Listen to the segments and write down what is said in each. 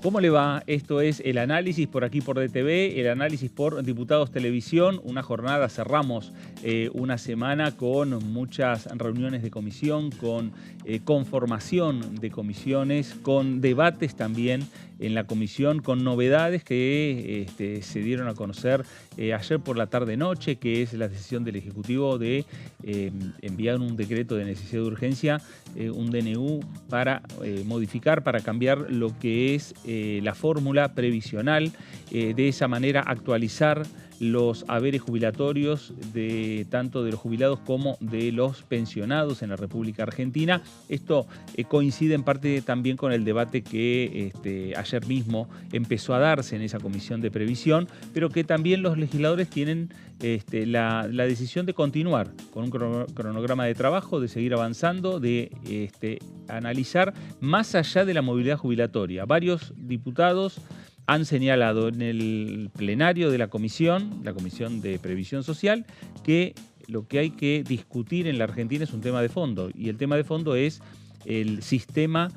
¿Cómo le va? Esto es el análisis por aquí por DTV, el análisis por Diputados Televisión. Una jornada, cerramos una semana con muchas reuniones de comisión, con conformación de comisiones, con debates también en la comisión, con novedades que se dieron a conocer ayer por la tarde-noche, que es la decisión del Ejecutivo de enviar un decreto de necesidad de urgencia, un DNU, para modificar, para cambiar lo que es la fórmula previsional, de esa manera actualizar los haberes jubilatorios tanto de los jubilados como de los pensionados en la República Argentina. Esto coincide en parte también con el debate que ayer mismo empezó a darse en esa comisión de previsión, pero que también los legisladores tienen la decisión de continuar con un cronograma de trabajo, de seguir avanzando, de analizar más allá de la movilidad jubilatoria. Varios diputados han señalado en el plenario de la Comisión de Previsión Social, que lo que hay que discutir en la Argentina es un tema de fondo, y el tema de fondo es el sistema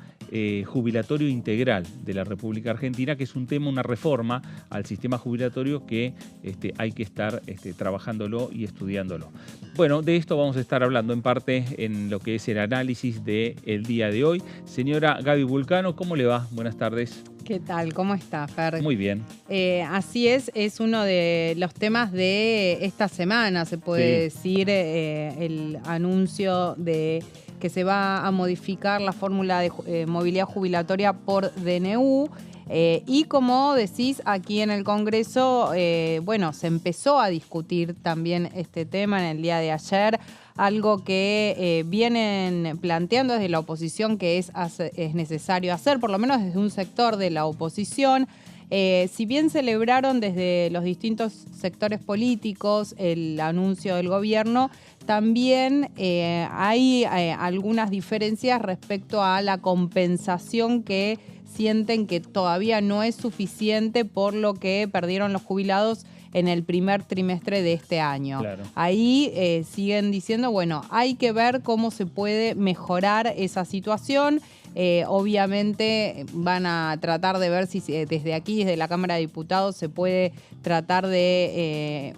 jubilatorio integral de la República Argentina, que es un tema, una reforma al sistema jubilatorio que hay que estar trabajándolo y estudiándolo. Bueno, de esto vamos a estar hablando en parte en lo que es el análisis del día de hoy. Señora Gaby Vulcano, ¿cómo le va? Buenas tardes. ¿Qué tal? ¿Cómo está, Fer? Muy bien. Así es uno de los temas de esta semana, se puede decir, el anuncio de que se va a modificar la fórmula de movilidad jubilatoria por DNU. Y como decís, aquí en el Congreso, se empezó a discutir también este tema en el día de ayer, algo que vienen planteando desde la oposición que es necesario hacer, por lo menos desde un sector de la oposición. Si bien celebraron desde los distintos sectores políticos el anuncio del gobierno, también hay algunas diferencias respecto a la compensación que sienten que todavía no es suficiente por lo que perdieron los jubilados en el primer trimestre de este año. Claro. Ahí siguen diciendo, bueno, hay que ver cómo se puede mejorar esa situación. Obviamente van a tratar de ver si desde aquí, desde la Cámara de Diputados, se puede tratar de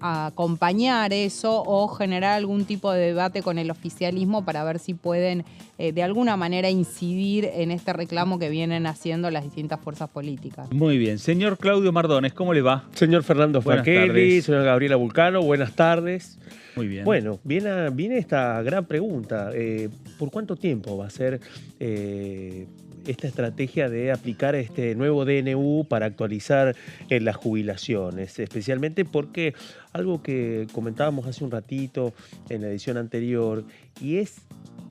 acompañar eso o generar algún tipo de debate con el oficialismo para ver si pueden de alguna manera incidir en este reclamo que vienen haciendo las distintas fuerzas políticas. Muy bien. Señor Claudio Mardones, ¿cómo le va? Señor Fernando Franchelli, señora Gabriela Vulcano, buenas tardes. Muy bien. Bueno, viene esta gran pregunta. ¿Por cuánto tiempo va a ser esta estrategia de aplicar este nuevo DNU para actualizar las jubilaciones? Especialmente porque algo que comentábamos hace un ratito en la edición anterior, y es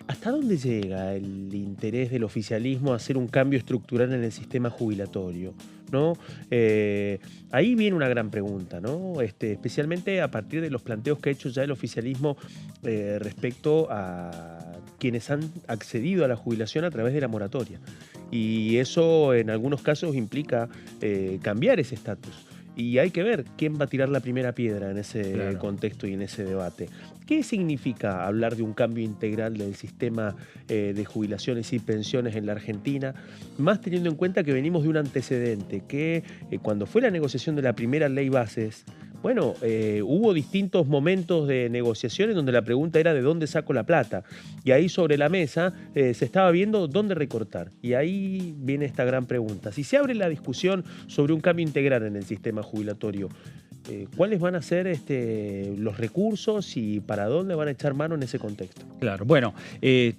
¿hasta dónde llega el interés del oficialismo a hacer un cambio estructural en el sistema jubilatorio? ¿No? Ahí viene una gran pregunta, ¿no? Especialmente a partir de los planteos que ha hecho ya el oficialismo respecto a quienes han accedido a la jubilación a través de la moratoria. Y eso en algunos casos implica cambiar ese estatus. Y hay que ver quién va a tirar la primera piedra en ese contexto y en ese debate. ¿Qué significa hablar de un cambio integral del sistema de jubilaciones y pensiones en la Argentina? Más teniendo en cuenta que venimos de un antecedente que cuando fue la negociación de la primera ley bases, bueno, hubo distintos momentos de negociaciones donde la pregunta era de dónde saco la plata. Y ahí sobre la mesa se estaba viendo dónde recortar. Y ahí viene esta gran pregunta. Si se abre la discusión sobre un cambio integral en el sistema jubilatorio, ¿cuáles van a ser los recursos y para dónde van a echar mano en ese contexto? Claro, bueno,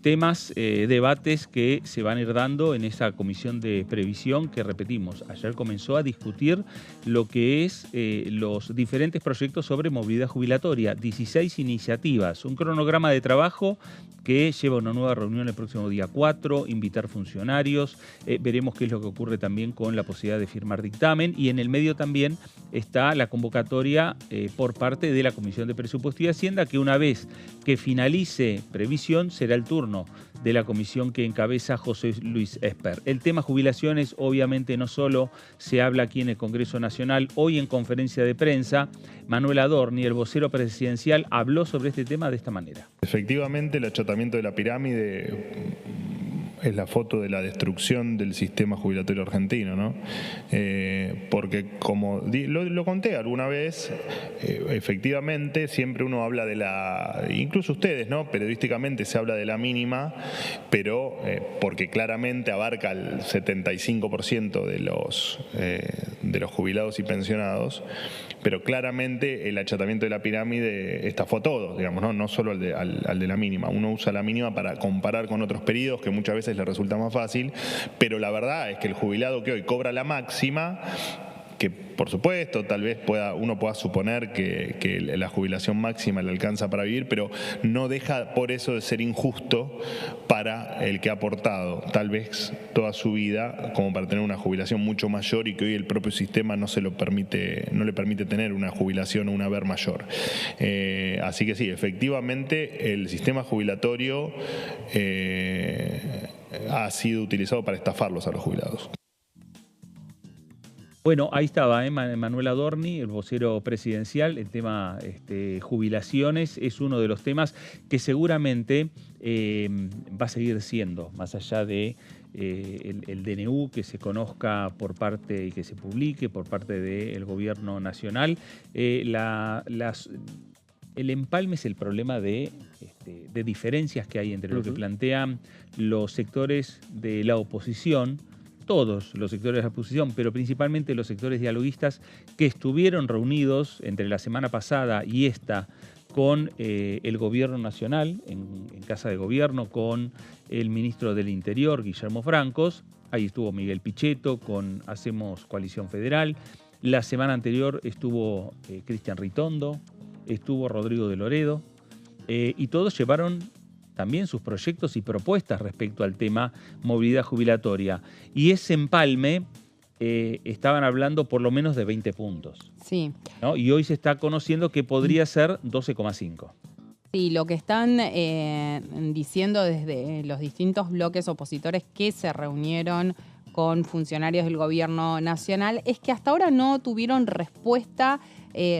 temas, debates que se van a ir dando en esa comisión de previsión que, repetimos, ayer comenzó a discutir lo que es los diferentes proyectos sobre movilidad jubilatoria, 16 iniciativas, un cronograma de trabajo que lleva una nueva reunión el próximo día 4, invitar funcionarios, veremos qué es lo que ocurre también con la posibilidad de firmar dictamen, y en el medio también está la convocatoria por parte de la Comisión de Presupuesto y Hacienda, que una vez que finalice previsión será el turno de la comisión que encabeza José Luis Esper. El tema jubilaciones obviamente no solo se habla aquí en el Congreso Nacional. Hoy en conferencia de prensa, Manuel Adorni, el vocero presidencial, habló sobre este tema de esta manera. Efectivamente, el achatamiento de la pirámide es la foto de la destrucción del sistema jubilatorio argentino, ¿no? Porque como lo conté alguna vez, efectivamente siempre uno habla de incluso ustedes, ¿no? Periodísticamente se habla de la mínima, pero porque claramente abarca el 75% de los jubilados y pensionados, pero claramente el achatamiento de la pirámide estafó a todos, digamos, no solo al de la mínima. Uno usa la mínima para comparar con otros periodos que muchas veces le resulta más fácil, pero la verdad es que el jubilado que hoy cobra la máxima, que por supuesto tal vez uno pueda suponer que la jubilación máxima le alcanza para vivir, pero no deja por eso de ser injusto para el que ha aportado tal vez toda su vida como para tener una jubilación mucho mayor y que hoy el propio sistema no le permite tener una jubilación o un haber mayor. Así que sí, efectivamente el sistema jubilatorio ha sido utilizado para estafarlos a los jubilados. Bueno, ahí estaba Manuel Adorni, el vocero presidencial. El tema jubilaciones es uno de los temas que seguramente va a seguir siendo, más allá de el DNU que se conozca por parte y que se publique por parte del gobierno nacional. El empalme es el problema de diferencias que hay entre lo que plantean los sectores de la oposición, todos los sectores de la oposición, pero principalmente los sectores dialoguistas que estuvieron reunidos entre la semana pasada y esta con el gobierno nacional, en Casa de Gobierno, con el ministro del Interior, Guillermo Francos. Ahí estuvo Miguel Pichetto con Hacemos Coalición Federal. La semana anterior estuvo Cristian Ritondo, estuvo Rodrigo de Loredo, y todos llevaron también sus proyectos y propuestas respecto al tema movilidad jubilatoria. Y ese empalme estaban hablando por lo menos de 20 puntos. Sí. ¿No? Y hoy se está conociendo que podría ser 12,5. Sí, lo que están diciendo desde los distintos bloques opositores que se reunieron con funcionarios del gobierno nacional es que hasta ahora no tuvieron respuesta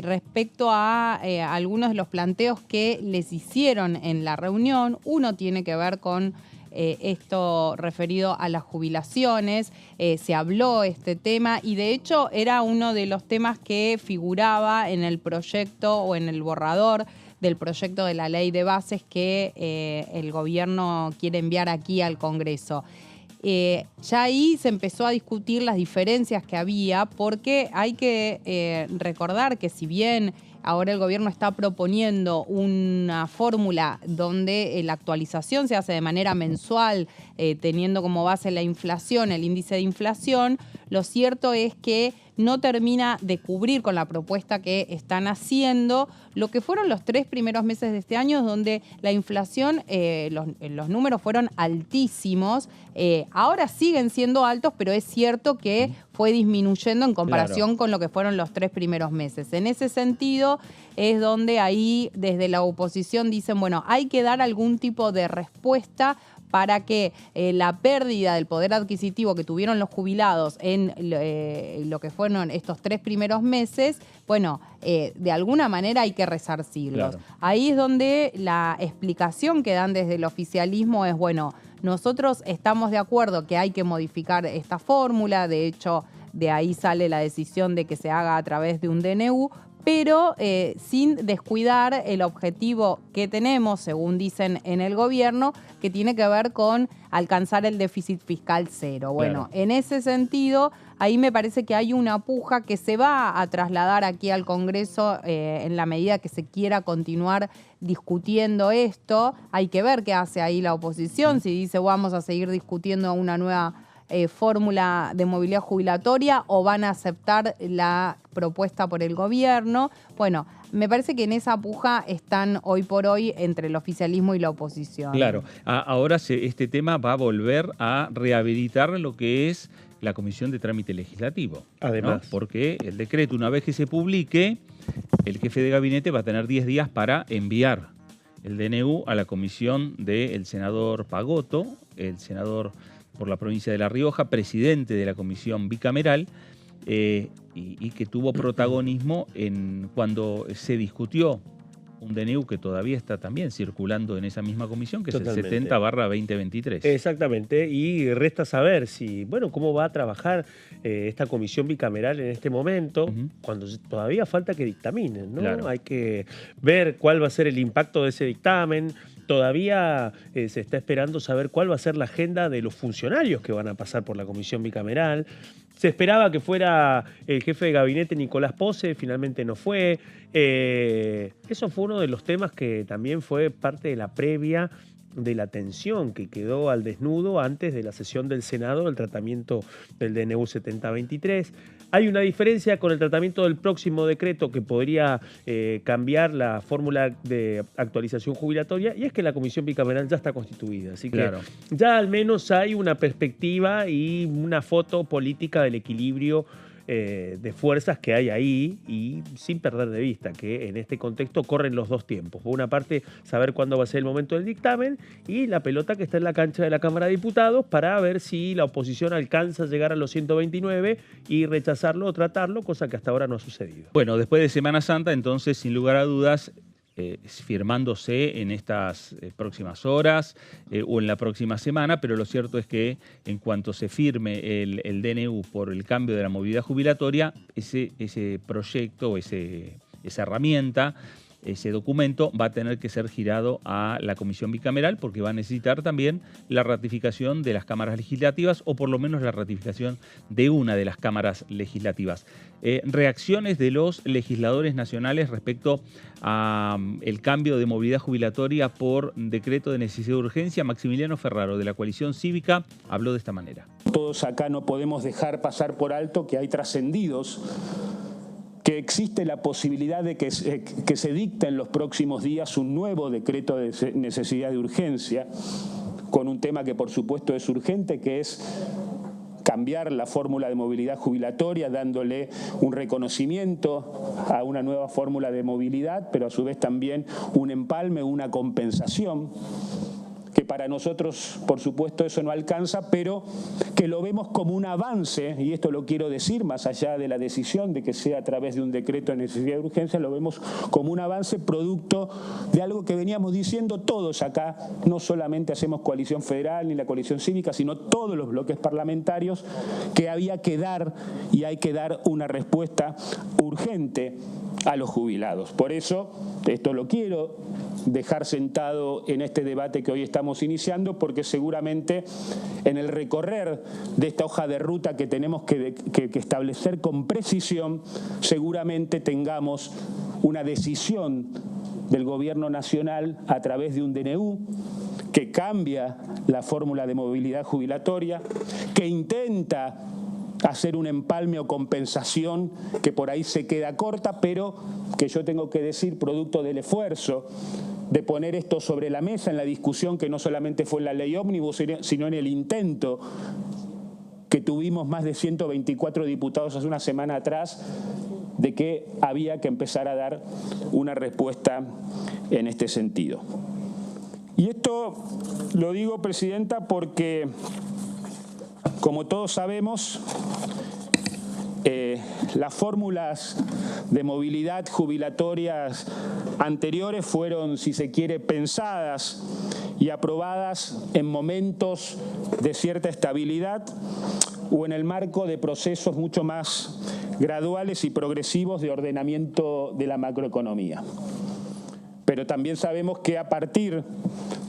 respecto a algunos de los planteos que les hicieron en la reunión. Uno tiene que ver con esto referido a las jubilaciones. Se habló este tema y de hecho era uno de los temas que figuraba en el proyecto o en el borrador del proyecto de la ley de bases que el gobierno quiere enviar aquí al Congreso. Ya ahí se empezó a discutir las diferencias que había, porque hay que recordar que si bien ahora el gobierno está proponiendo una fórmula donde la actualización se hace de manera mensual, teniendo como base la inflación, el índice de inflación, lo cierto es que no termina de cubrir con la propuesta que están haciendo lo que fueron los 3 primeros meses de este año, donde la inflación, los números fueron altísimos. Ahora siguen siendo altos, pero es cierto que fue disminuyendo en comparación con lo que fueron los 3 primeros meses. En ese sentido es donde ahí desde la oposición dicen, bueno, hay que dar algún tipo de respuesta para que la pérdida del poder adquisitivo que tuvieron los jubilados en lo que fueron estos 3 primeros meses, bueno, de alguna manera hay que resarcirlos. Claro. Ahí es donde la explicación que dan desde el oficialismo es, bueno, nosotros estamos de acuerdo que hay que modificar esta fórmula, de hecho, de ahí sale la decisión de que se haga a través de un DNU, pero sin descuidar el objetivo que tenemos, según dicen en el gobierno, que tiene que ver con alcanzar el déficit fiscal cero. Bueno, en ese sentido, ahí me parece que hay una puja que se va a trasladar aquí al Congreso en la medida que se quiera continuar discutiendo esto. Hay que ver qué hace ahí la oposición, si dice vamos a seguir discutiendo una nueva fórmula de movilidad jubilatoria o van a aceptar la propuesta por el gobierno. Bueno, me parece que en esa puja están hoy por hoy entre el oficialismo y la oposición. Claro, ahora este tema va a volver a rehabilitar lo que es la Comisión de Trámite Legislativo. Además, ¿no? Porque el decreto, una vez que se publique, el jefe de gabinete va a tener 10 días para enviar el DNU a la comisión del senador Pagotto, el senador por la provincia de La Rioja, presidente de la comisión bicameral, y que tuvo protagonismo cuando se discutió un DNU que todavía está también circulando en esa misma comisión, que Totalmente. es el 70/2023. Exactamente, y resta saber si, bueno, cómo va a trabajar esta comisión bicameral en este momento, cuando todavía falta que dictaminen, ¿no? Claro. Hay que ver cuál va a ser el impacto de ese dictamen. Todavía se está esperando saber cuál va a ser la agenda de los funcionarios que van a pasar por la comisión bicameral. Se esperaba que fuera el jefe de gabinete Nicolás Posse, finalmente no fue. Eso fue uno de los temas que también fue parte de la previa de la tensión que quedó al desnudo antes de la sesión del Senado del tratamiento del DNU 7023. Hay una diferencia con el tratamiento del próximo decreto que podría cambiar la fórmula de actualización jubilatoria, y es que la comisión bicameral ya está constituida. Así que Claro. ya al menos hay una perspectiva y una foto política del equilibrio de fuerzas que hay ahí, y sin perder de vista que en este contexto corren los dos tiempos. Por una parte, saber cuándo va a ser el momento del dictamen, y la pelota que está en la cancha de la Cámara de Diputados para ver si la oposición alcanza a llegar a los 129 y rechazarlo o tratarlo, cosa que hasta ahora no ha sucedido. Bueno, después de Semana Santa, entonces, sin lugar a dudas, firmándose en estas próximas horas o en la próxima semana, pero lo cierto es que en cuanto se firme el DNU por el cambio de la movilidad jubilatoria, ese proyecto o esa herramienta, ese documento va a tener que ser girado a la comisión bicameral, porque va a necesitar también la ratificación de las cámaras legislativas, o por lo menos la ratificación de una de las cámaras legislativas. Reacciones de los legisladores nacionales respecto al cambio de movilidad jubilatoria por decreto de necesidad de urgencia. Maximiliano Ferraro, de la Coalición Cívica, habló de esta manera. Todos acá no podemos dejar pasar por alto que hay trascendidos, que existe la posibilidad de que se dicte en los próximos días un nuevo decreto de necesidad de urgencia, con un tema que por supuesto es urgente, que es cambiar la fórmula de movilidad jubilatoria, dándole un reconocimiento a una nueva fórmula de movilidad, pero a su vez también un empalme, una compensación, que para nosotros, por supuesto, eso no alcanza, pero que lo vemos como un avance, y esto lo quiero decir, más allá de la decisión de que sea a través de un decreto de necesidad de urgencia, lo vemos como un avance producto de algo que veníamos diciendo todos acá, no solamente hacemos Coalición Federal ni la Coalición Cívica, sino todos los bloques parlamentarios, que había que dar, y hay que dar una respuesta urgente a los jubilados. Por eso, esto lo quiero dejar sentado en este debate que hoy estamos iniciando, porque seguramente en el recorrer de esta hoja de ruta que tenemos que establecer con precisión, seguramente tengamos una decisión del Gobierno Nacional a través de un DNU que cambia la fórmula de movilidad jubilatoria, que intenta hacer un empalme o compensación que por ahí se queda corta, pero que yo tengo que decir, producto del esfuerzo de poner esto sobre la mesa en la discusión que no solamente fue en la ley ómnibus, sino en el intento que tuvimos más de 124 diputados hace una semana atrás, de que había que empezar a dar una respuesta en este sentido. Y esto lo digo, Presidenta, porque, como todos sabemos, las fórmulas de movilidad jubilatorias anteriores fueron, si se quiere, pensadas y aprobadas en momentos de cierta estabilidad o en el marco de procesos mucho más graduales y progresivos de ordenamiento de la macroeconomía. Pero también sabemos que a partir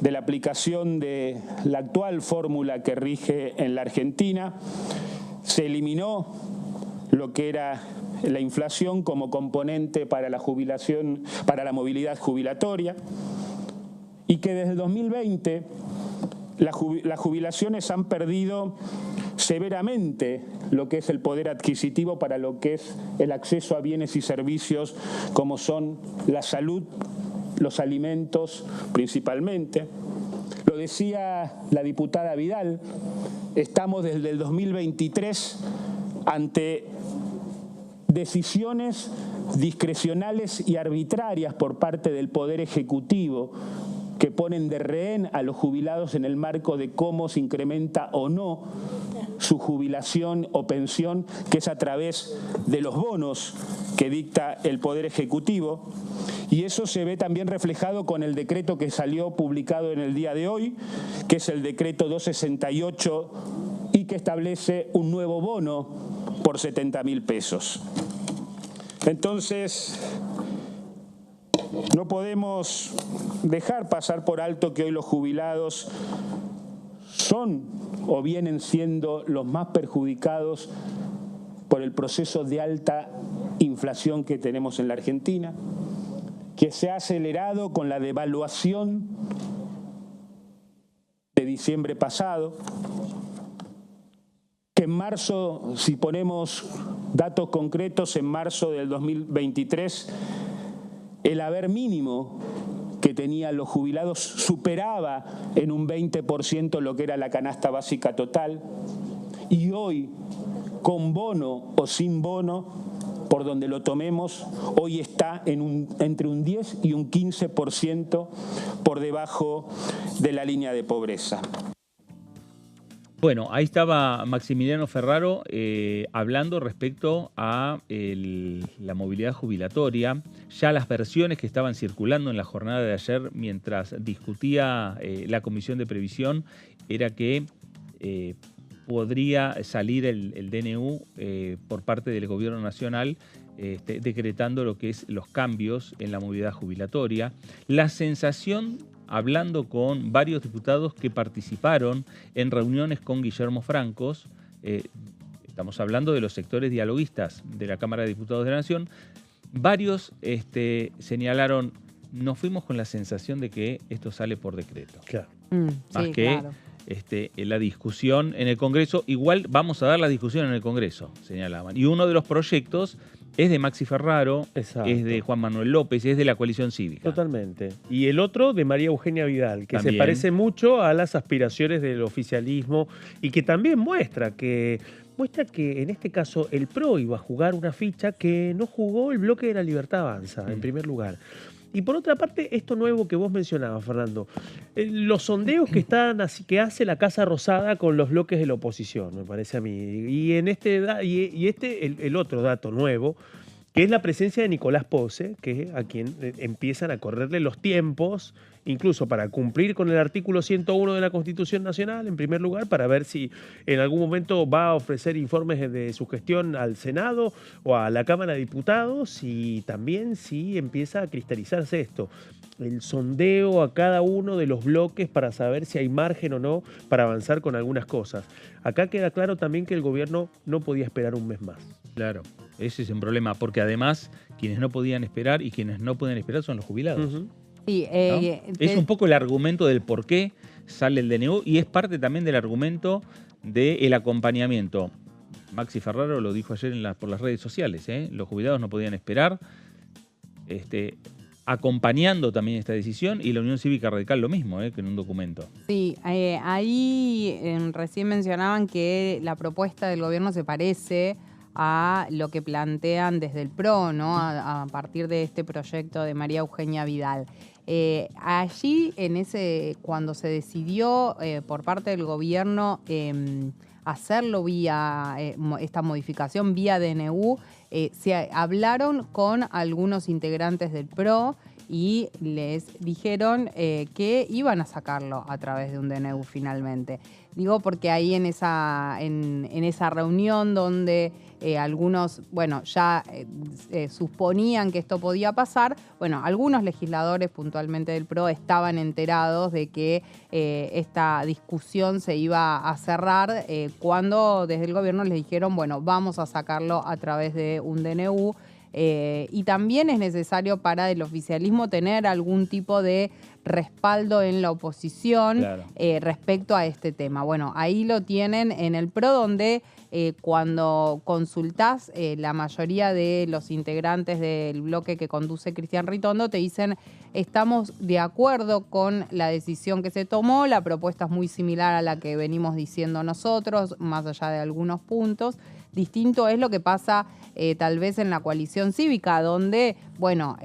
de la aplicación de la actual fórmula que rige en la Argentina, se eliminó lo que era la inflación como componente para la jubilación, para la movilidad jubilatoria, y que desde 2020 las jubilaciones han perdido severamente lo que es el poder adquisitivo para lo que es el acceso a bienes y servicios como son la salud, los alimentos principalmente. Lo decía la diputada Vidal, estamos desde el 2023 ante decisiones discrecionales y arbitrarias por parte del Poder Ejecutivo que ponen de rehén a los jubilados en el marco de cómo se incrementa o no su jubilación o pensión, que es a través de los bonos que dicta el Poder Ejecutivo. Y eso se ve también reflejado con el decreto que salió publicado en el día de hoy, que es el decreto 268 y que establece un nuevo bono por 70.000 pesos. Entonces, no podemos dejar pasar por alto que hoy los jubilados son o vienen siendo los más perjudicados por el proceso de alta inflación que tenemos en la Argentina, que se ha acelerado con la devaluación de diciembre pasado, que en marzo, si ponemos datos concretos, en marzo del 2023, el haber mínimo que tenían los jubilados superaba en un 20% lo que era la canasta básica total, y hoy, con bono o sin bono, por donde lo tomemos, hoy está entre un 10 y un 15% por debajo de la línea de pobreza. Bueno, ahí estaba Maximiliano Ferraro hablando respecto a la movilidad jubilatoria. Ya las versiones que estaban circulando en la jornada de ayer mientras discutía la Comisión de Previsión era que podría salir el DNU por parte del Gobierno Nacional decretando lo que es los cambios en la movilidad jubilatoria. La sensación, hablando con varios diputados que participaron en reuniones con Guillermo Francos, estamos hablando de los sectores dialoguistas de la Cámara de Diputados de la Nación, varios señalaron, nos fuimos con la sensación de que esto sale por decreto. Claro. Más sí, que claro. La discusión en el Congreso, igual vamos a dar la discusión en el Congreso, señalaban. Y uno de los proyectos es de Maxi Ferraro, Exacto. es de Juan Manuel López, es de la coalición cívica. Totalmente. Y el otro de María Eugenia Vidal, que También se parece mucho a las aspiraciones del oficialismo y que también muestra que en este caso el PRO iba a jugar una ficha que no jugó el bloque de la Libertad Avanza, en primer lugar. Y por otra parte, esto nuevo que vos mencionabas, Fernando, los sondeos que hace la Casa Rosada con los bloques de la oposición, me parece a mí. Y el otro dato nuevo, que es la presencia de Nicolás Pose, que a quien empiezan a correrle los tiempos, incluso para cumplir con el artículo 101 de la Constitución Nacional, en primer lugar, para ver si en algún momento va a ofrecer informes de su gestión al Senado o a la Cámara de Diputados, y también si empieza a cristalizarse esto, el sondeo a cada uno de los bloques para saber si hay margen o no para avanzar con algunas cosas. Acá queda claro también que el gobierno no podía esperar un mes más. Claro, ese es un problema, porque además quienes no podían esperar y quienes no pueden esperar son los jubilados. Uh-huh. Sí, ¿No? Es un poco el argumento del por qué sale el DNU y es parte también del argumento del acompañamiento. Maxi Ferraro lo dijo ayer por las redes sociales, los jubilados no podían esperar, acompañando también esta decisión, y la Unión Cívica Radical lo mismo, que en un documento. Sí, ahí recién mencionaban que la propuesta del gobierno se parece a lo que plantean desde el PRO, ¿no? A partir de este proyecto de María Eugenia Vidal. Allí, cuando se decidió por parte del gobierno hacerlo vía esta modificación vía DNU, se hablaron con algunos integrantes del PRO y les dijeron que iban a sacarlo a través de un DNU finalmente. Digo porque ahí en esa reunión donde algunos, ya suponían que esto podía pasar, algunos legisladores puntualmente del PRO estaban enterados de que esta discusión se iba a cerrar cuando desde el gobierno les dijeron, vamos a sacarlo a través de un DNU. Y también es necesario para el oficialismo tener algún tipo de respaldo en la oposición, claro, respecto a este tema. Ahí lo tienen en el PRO, donde cuando consultás la mayoría de los integrantes del bloque que conduce Cristian Ritondo te dicen, estamos de acuerdo con la decisión que se tomó, la propuesta es muy similar a la que venimos diciendo nosotros, más allá de algunos puntos. Distinto es lo que pasa tal vez en la coalición cívica, donde, bueno,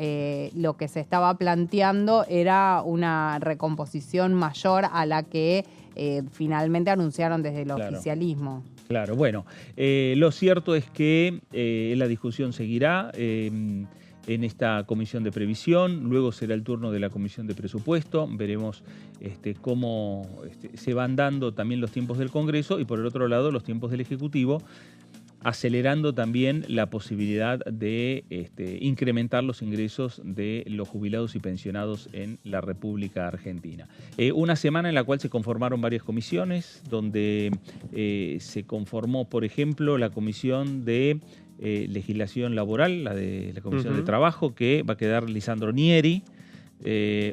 lo que se estaba planteando era una recomposición mayor a la que finalmente anunciaron desde el oficialismo. Claro, bueno, lo cierto es que la discusión seguirá en esta comisión de previsión, luego será el turno de la comisión de presupuesto, veremos cómo se van dando también los tiempos del Congreso y por el otro lado los tiempos del Ejecutivo, acelerando también la posibilidad de incrementar los ingresos de los jubilados y pensionados en la República Argentina. Una semana en la cual se conformaron varias comisiones, donde se conformó, por ejemplo, la comisión de legislación laboral, la de la comisión de trabajo, que va a quedar Lisandro Nieri,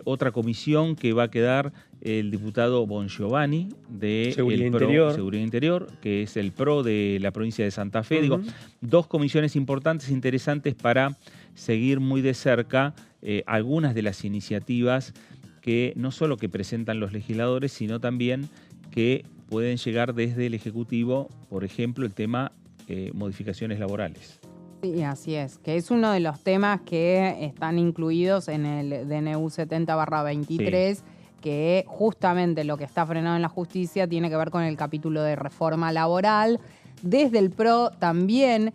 otra comisión que va a quedar el diputado Bongiovanni de Seguridad Interior, que es el PRO de la provincia de Santa Fe. Digo, dos comisiones importantes, interesantes para seguir muy de cerca algunas de las iniciativas que no solo que presentan los legisladores, sino también que pueden llegar desde el Ejecutivo, por ejemplo, el tema modificaciones laborales. Sí, así es, que es uno de los temas que están incluidos en el DNU 70/23, sí, que justamente lo que está frenado en la justicia tiene que ver con el capítulo de reforma laboral. Desde el PRO también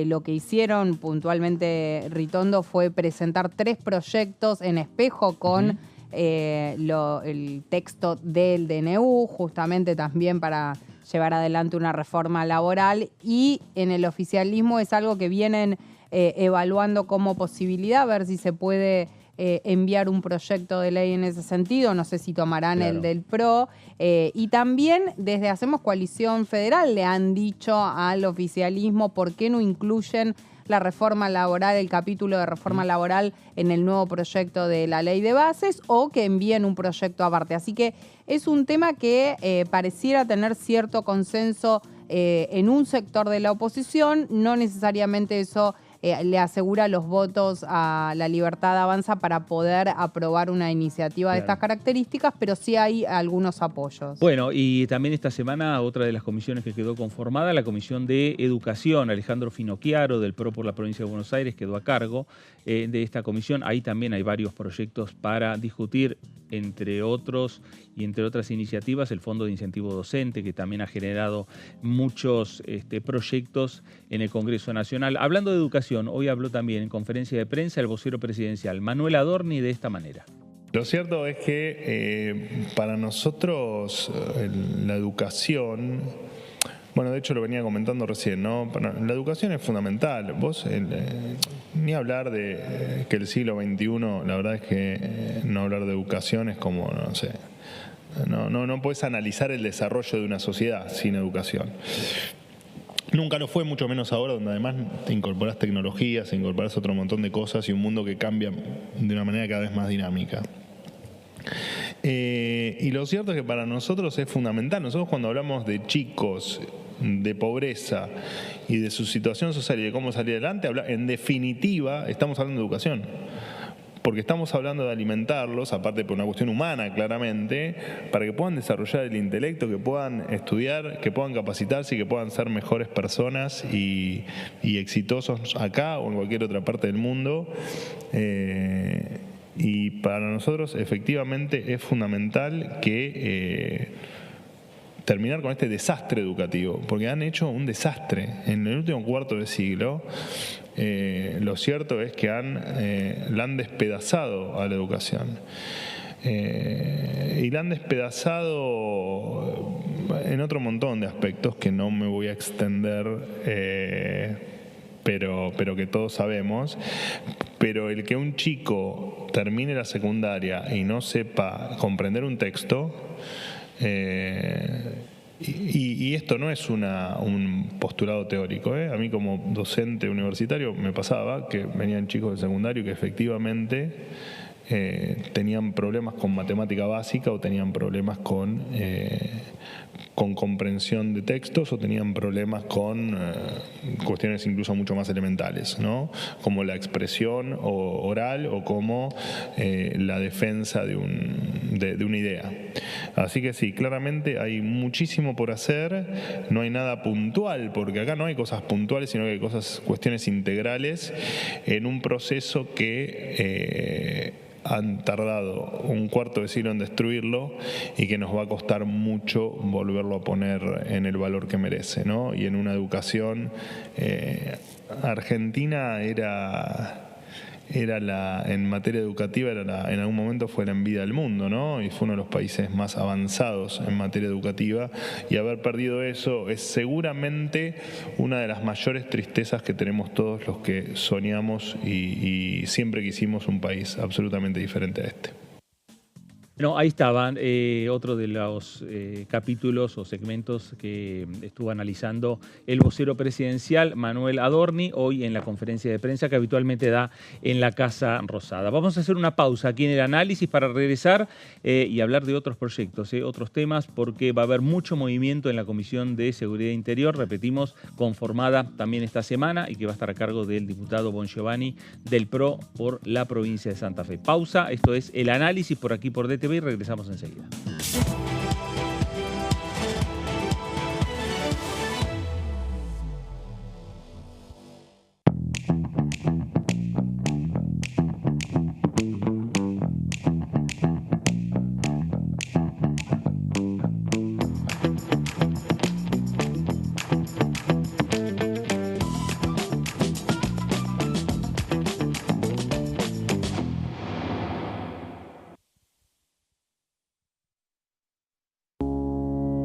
lo que hicieron puntualmente Ritondo fue presentar 3 proyectos en espejo con el texto del DNU, justamente también para llevar adelante una reforma laboral, y en el oficialismo es algo que vienen evaluando como posibilidad, a ver si se puede enviar un proyecto de ley en ese sentido, no sé si tomarán el del PRO, y también desde Hacemos Coalición Federal le han dicho al oficialismo por qué no incluyen la reforma laboral, el capítulo de reforma laboral en el nuevo proyecto de la ley de bases, o que envíen un proyecto aparte. Así que es un tema que pareciera tener cierto consenso en un sector de la oposición, no necesariamente eso le asegura los votos a La Libertad Avanza para poder aprobar una iniciativa de estas características, pero sí hay algunos apoyos. Bueno, y también esta semana otra de las comisiones que quedó conformada, la Comisión de Educación. Alejandro Finocchiaro, del PRO por la provincia de Buenos Aires, quedó a cargo de esta comisión. Ahí también hay varios proyectos para discutir, entre otros y entre otras iniciativas, el Fondo de Incentivo Docente, que también ha generado muchos proyectos en el Congreso Nacional. Hablando de educación, hoy habló también en conferencia de prensa el vocero presidencial, Manuel Adorni, de esta manera. Lo cierto es que para nosotros la educación, bueno, de hecho lo venía comentando recién, ¿no? La educación es fundamental. Vos, ni hablar de que el siglo XXI, la verdad es que no hablar de educación es como, no sé, no puedes analizar el desarrollo de una sociedad sin educación. Nunca lo fue, mucho menos ahora, donde además te incorporás tecnologías, te incorporás otro montón de cosas y un mundo que cambia de una manera cada vez más dinámica. Y lo cierto es que para nosotros es fundamental. Nosotros cuando hablamos de chicos, de pobreza y de su situación social y de cómo salir adelante, en definitiva estamos hablando de educación. Porque estamos hablando de alimentarlos, aparte por una cuestión humana claramente, para que puedan desarrollar el intelecto, que puedan estudiar, que puedan capacitarse y que puedan ser mejores personas y exitosos acá o en cualquier otra parte del mundo. Y para nosotros efectivamente es fundamental que terminar con este desastre educativo, porque han hecho un desastre en el último cuarto de siglo. Lo cierto es que la han despedazado a la educación. Y la han despedazado en otro montón de aspectos que no me voy a extender, pero que todos sabemos. Pero el que un chico termine la secundaria y no sepa comprender un texto, y esto no es un postulado teórico, A mí como docente universitario me pasaba que venían chicos del secundario que efectivamente tenían problemas con matemática básica o tenían problemas con comprensión de textos o tenían problemas con cuestiones incluso mucho más elementales, ¿no? Como la expresión oral o como la defensa de una idea. Así que sí, claramente hay muchísimo por hacer, no hay nada puntual, porque acá no hay cosas puntuales, sino que hay cuestiones integrales en un proceso que han tardado un cuarto de siglo en destruirlo y que nos va a costar mucho volverlo a poner en el valor que merece, ¿no? Y en una educación, Argentina en materia educativa en algún momento fue la envidia del mundo, ¿no? Y fue uno de los países más avanzados en materia educativa, y haber perdido eso es seguramente una de las mayores tristezas que tenemos todos los que soñamos y siempre quisimos un país absolutamente diferente a este. No, ahí estaban otro de los capítulos o segmentos que estuvo analizando el vocero presidencial, Manuel Adorni, hoy en la conferencia de prensa que habitualmente da en la Casa Rosada. Vamos a hacer una pausa aquí en el análisis para regresar y hablar de otros proyectos, otros temas, porque va a haber mucho movimiento en la Comisión de Seguridad Interior, repetimos, conformada también esta semana y que va a estar a cargo del diputado Bongiovanni del PRO por la provincia de Santa Fe. Pausa, esto es el análisis por aquí por DTV y regresamos enseguida.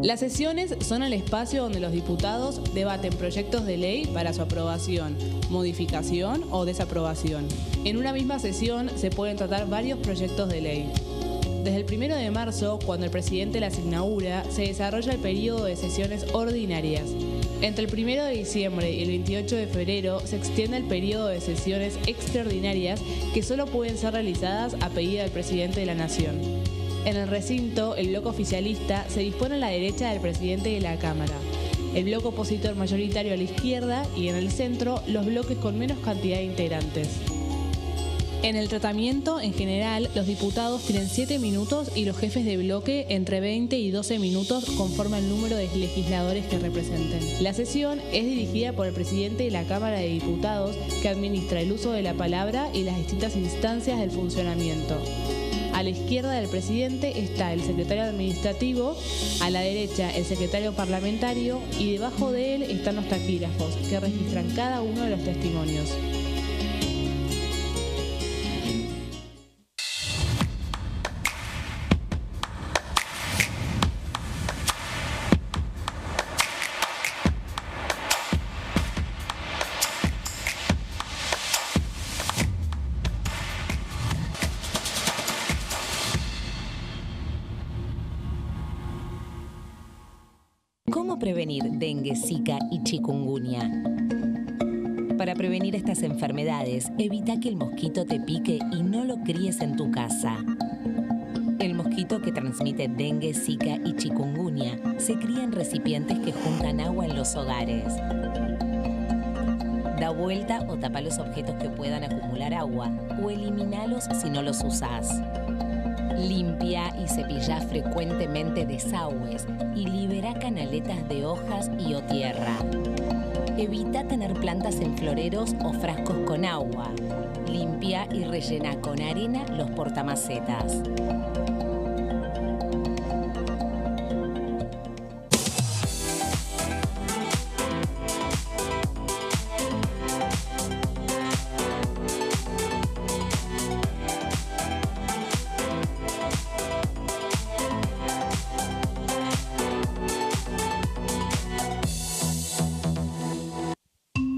Las sesiones son el espacio donde los diputados debaten proyectos de ley para su aprobación, modificación o desaprobación. En una misma sesión se pueden tratar varios proyectos de ley. Desde el 1 de marzo, cuando el presidente las inaugura, se desarrolla el periodo de sesiones ordinarias. Entre el 1 de diciembre y el 28 de febrero se extiende el periodo de sesiones extraordinarias que solo pueden ser realizadas a pedido del presidente de la Nación. En el recinto, el bloque oficialista se dispone a la derecha del presidente de la Cámara, el bloque opositor mayoritario a la izquierda y en el centro los bloques con menos cantidad de integrantes. En el tratamiento, en general, los diputados tienen 7 minutos y los jefes de bloque entre 20 y 12 minutos conforme al número de legisladores que representen. La sesión es dirigida por el presidente de la Cámara de Diputados, que administra el uso de la palabra y las distintas instancias del funcionamiento. A la izquierda del presidente está el secretario administrativo, a la derecha el secretario parlamentario y debajo de él están los taquígrafos, que registran cada uno de los testimonios. ¿Cómo prevenir dengue, zika y chikungunya? Para prevenir estas enfermedades, evita que el mosquito te pique y no lo críes en tu casa. El mosquito que transmite dengue, zika y chikungunya se cría en recipientes que juntan agua en los hogares. Da vuelta o tapa los objetos que puedan acumular agua o eliminalos si no los usás. Limpia y cepilla frecuentemente desagües y libera canaletas de hojas y o tierra. Evita tener plantas en floreros o frascos con agua. Limpia y rellena con arena los portamacetas.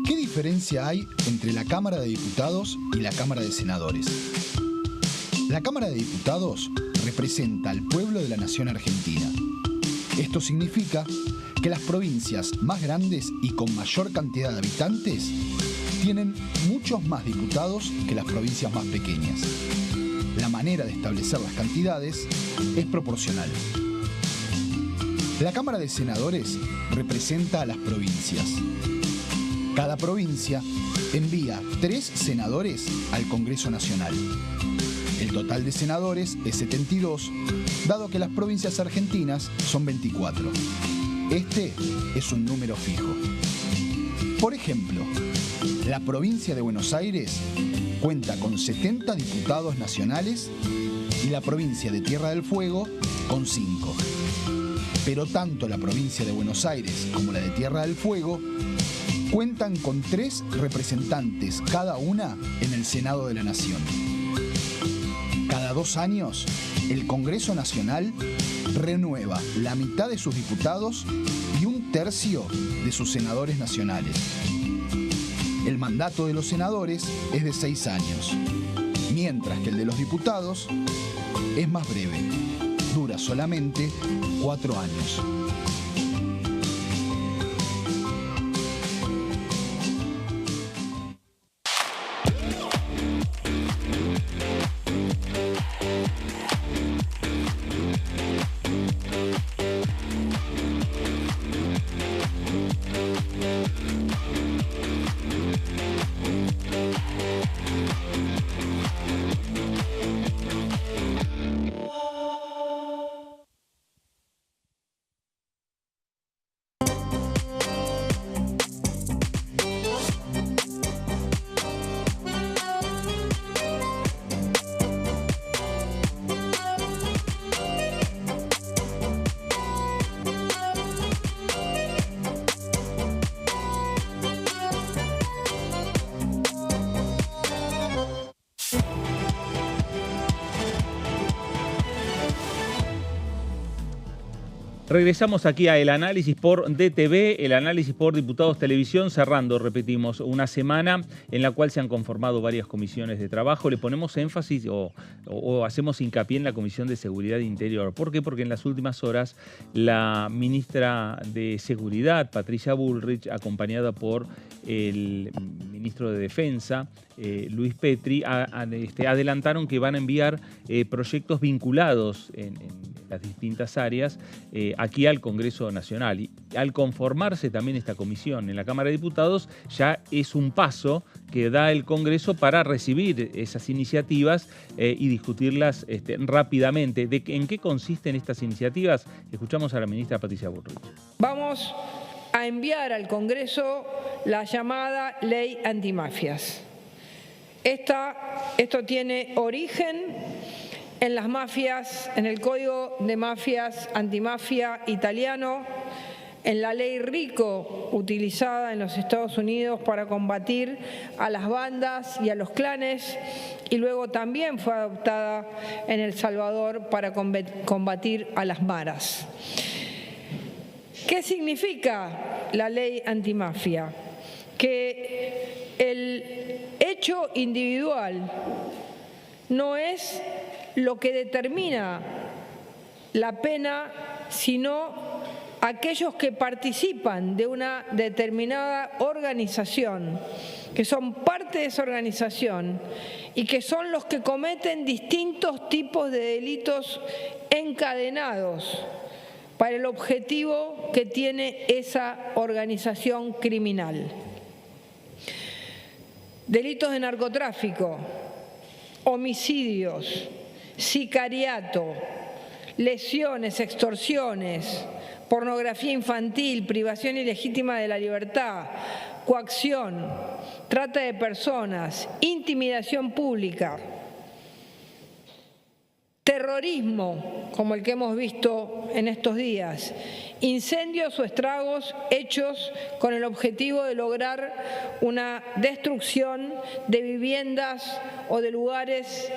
¿Qué diferencia hay entre la Cámara de Diputados y la Cámara de Senadores? La Cámara de Diputados representa al pueblo de la nación argentina. Esto significa que las provincias más grandes y con mayor cantidad de habitantes tienen muchos más diputados que las provincias más pequeñas. La manera de establecer las cantidades es proporcional. La Cámara de Senadores representa a las provincias. Cada provincia envía 3 senadores al Congreso Nacional. El total de senadores es 72, dado que las provincias argentinas son 24. Este es un número fijo. Por ejemplo, la provincia de Buenos Aires cuenta con 70 diputados nacionales y la provincia de Tierra del Fuego con 5. Pero tanto la provincia de Buenos Aires como la de Tierra del Fuego cuentan con 3 representantes cada una en el Senado de la Nación. Cada 2 años, el Congreso Nacional renueva la mitad de sus diputados y 1/3 de sus senadores nacionales. El mandato de los senadores es de 6 años, mientras que el de los diputados es más breve, dura solamente 4 años. Regresamos aquí a El Análisis por DTV, El Análisis por Diputados Televisión, cerrando, repetimos, una semana en la cual se han conformado varias comisiones de trabajo. Le ponemos énfasis o hacemos hincapié en la Comisión de Seguridad Interior. ¿Por qué? Porque en las últimas horas la ministra de Seguridad, Patricia Bullrich, acompañada por el ministro de Defensa, Luis Petri, adelantaron que van a enviar proyectos vinculados en las distintas áreas aquí al Congreso Nacional. Y al conformarse también esta comisión en la Cámara de Diputados, ya es un paso que da el Congreso para recibir esas iniciativas y discutirlas rápidamente. ¿En qué consisten estas iniciativas? Escuchamos a la ministra Patricia Bullrich. Vamos a enviar al Congreso la llamada Ley Antimafias. Esto tiene origen en las mafias, en el Código de Mafias Antimafia italiano, en la ley RICO utilizada en los Estados Unidos para combatir a las bandas y a los clanes, y luego también fue adoptada en El Salvador para combatir a las maras. ¿Qué significa la ley antimafia? Que el hecho individual no es lo que determina la pena, sino aquellos que participan de una determinada organización, que son parte de esa organización y que son los que cometen distintos tipos de delitos encadenados para el objetivo que tiene esa organización criminal. Delitos de narcotráfico, homicidios, sicariato, lesiones, extorsiones, pornografía infantil, privación ilegítima de la libertad, coacción, trata de personas, intimidación pública, terrorismo, como el que hemos visto en estos días, incendios o estragos hechos con el objetivo de lograr una destrucción de viviendas o de lugares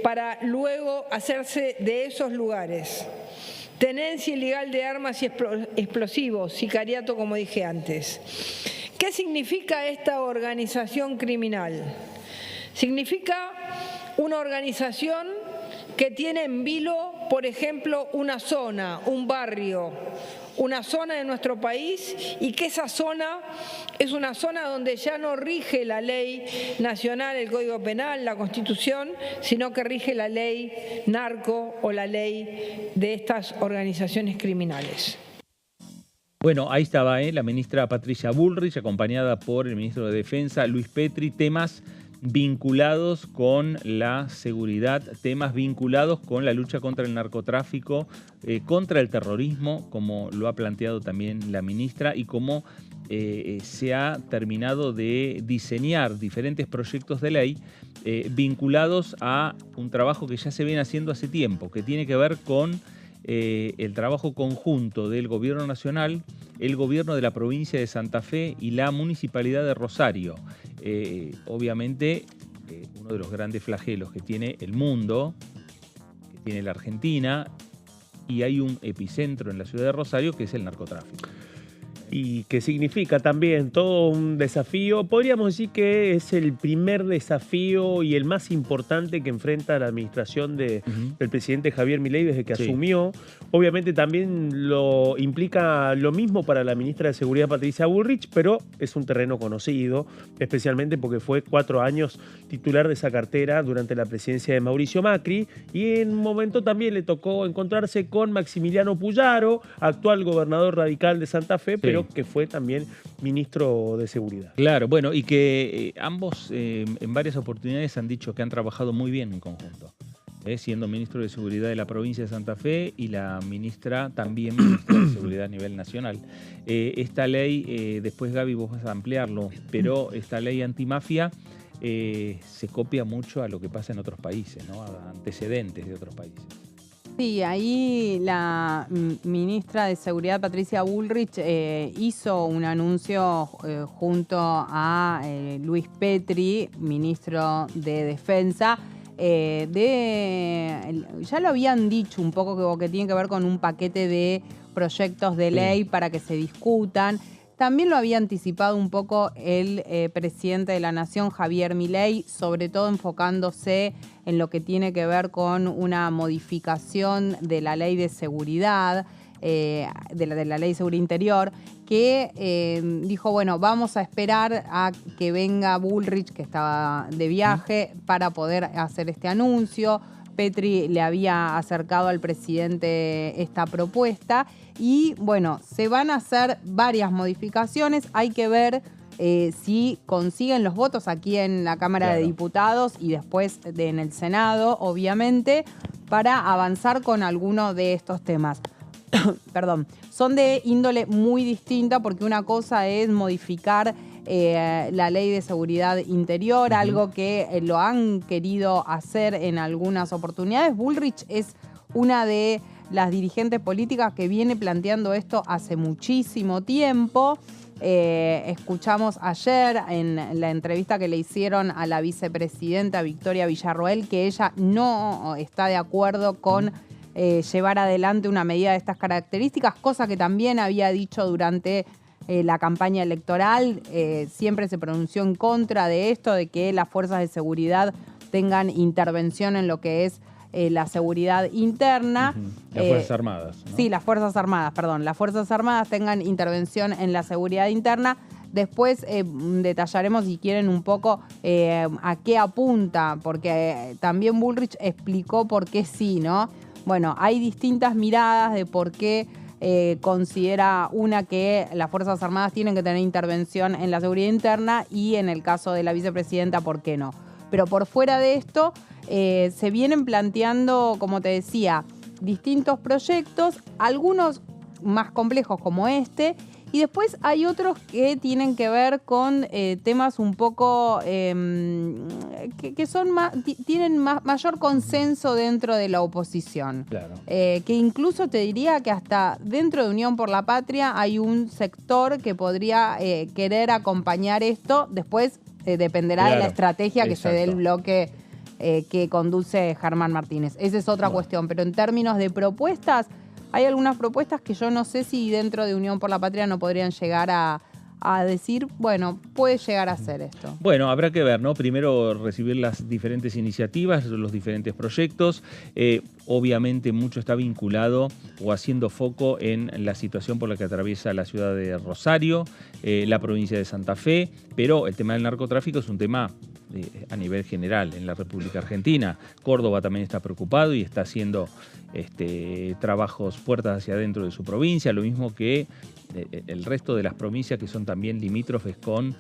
para luego hacerse de esos lugares. Tenencia ilegal de armas y explosivos, sicariato, como dije antes. ¿Qué significa esta organización criminal? Significa una organización que tiene en vilo, por ejemplo, una zona, un barrio, una zona de nuestro país, y que esa zona es una zona donde ya no rige la ley nacional, el Código Penal, la Constitución, sino que rige la ley narco o la ley de estas organizaciones criminales. Bueno, ahí estaba la ministra Patricia Bullrich, acompañada por el ministro de Defensa, Luis Petri, temas vinculados con la seguridad, temas vinculados con la lucha contra el narcotráfico, contra el terrorismo, como lo ha planteado también la ministra, y cómo se ha terminado de diseñar diferentes proyectos de ley vinculados a un trabajo que ya se viene haciendo hace tiempo, que tiene que ver con el trabajo conjunto del Gobierno Nacional, el Gobierno de la provincia de Santa Fe y la Municipalidad de Rosario. Obviamente, uno de los grandes flagelos que tiene el mundo, que tiene la Argentina, y hay un epicentro en la ciudad de Rosario que es el narcotráfico. Y que significa también todo un desafío. Podríamos decir que es el primer desafío y el más importante que enfrenta la administración del presidente Javier Milei desde que asumió. Obviamente también lo implica lo mismo para la ministra de Seguridad Patricia Bullrich, pero es un terreno conocido, especialmente porque fue 4 años titular de esa cartera durante la presidencia de Mauricio Macri, y en un momento también le tocó encontrarse con Maximiliano Puyaro, actual gobernador radical de Santa Fe, pero que fue también ministro de Seguridad. Claro, bueno, y que ambos en varias oportunidades han dicho que han trabajado muy bien en conjunto, siendo ministro de Seguridad de la provincia de Santa Fe y la ministra también ministra de Seguridad a nivel nacional. Esta ley, después Gaby vos vas a ampliarlo, pero esta ley antimafia se copia mucho a lo que pasa en otros países, ¿no? A antecedentes de otros países. Sí, ahí la ministra de Seguridad, Patricia Bullrich, hizo un anuncio junto a Luis Petri, ministro de Defensa. Ya lo habían dicho un poco que tiene que ver con un paquete de proyectos de ley para que se discutan. También lo había anticipado un poco el presidente de la Nación, Javier Milei, sobre todo enfocándose en lo que tiene que ver con una modificación de la ley de seguridad, de la ley de seguridad interior, que dijo, bueno, vamos a esperar a que venga Bullrich, que estaba de viaje, para poder hacer este anuncio. Petri le había acercado al presidente esta propuesta y, bueno, se van a hacer varias modificaciones. Hay que ver si consiguen los votos aquí en la Cámara de Diputados y después en el Senado, obviamente, para avanzar con alguno de estos temas. Perdón, son de índole muy distinta, porque una cosa es modificar la ley de seguridad interior, algo que lo han querido hacer en algunas oportunidades. Bullrich es una de las dirigentes políticas que viene planteando esto hace muchísimo tiempo. Escuchamos ayer en la entrevista que le hicieron a la vicepresidenta Victoria Villarroel que ella no está de acuerdo con llevar adelante una medida de estas características, cosa que también había dicho durante la campaña electoral. Siempre se pronunció en contra de esto, de que las fuerzas de seguridad tengan intervención en lo que es la seguridad interna. Las Fuerzas Armadas, ¿no? Sí, las Fuerzas Armadas, perdón. Las Fuerzas Armadas tengan intervención en la seguridad interna. Después detallaremos, si quieren, un poco a qué apunta, porque también Bullrich explicó por qué sí, ¿no? Bueno, hay distintas miradas de por qué considera una que las Fuerzas Armadas tienen que tener intervención en la seguridad interna, y en el caso de la vicepresidenta, ¿por qué no? Pero por fuera de esto, se vienen planteando, como te decía, distintos proyectos, algunos más complejos como este, y después hay otros que tienen que ver con temas un poco que son tienen mayor consenso dentro de la oposición. Claro. Que incluso te diría que hasta dentro de Unión por la Patria hay un sector que podría querer acompañar esto. Después dependerá de la estrategia que se dé el bloque que conduce Germán Martínez. Esa es otra cuestión, pero en términos de propuestas, hay algunas propuestas que yo no sé si dentro de Unión por la Patria no podrían llegar a decir, bueno, puede llegar a hacer esto. Bueno, habrá que ver, ¿no? Primero recibir las diferentes iniciativas, los diferentes proyectos. Obviamente mucho está vinculado o haciendo foco en la situación por la que atraviesa la ciudad de Rosario, la provincia de Santa Fe, pero el tema del narcotráfico es un tema a nivel general en la República Argentina. Córdoba también está preocupado y está haciendo trabajos puertas hacia adentro de su provincia, lo mismo que el resto de las provincias que son también limítrofes con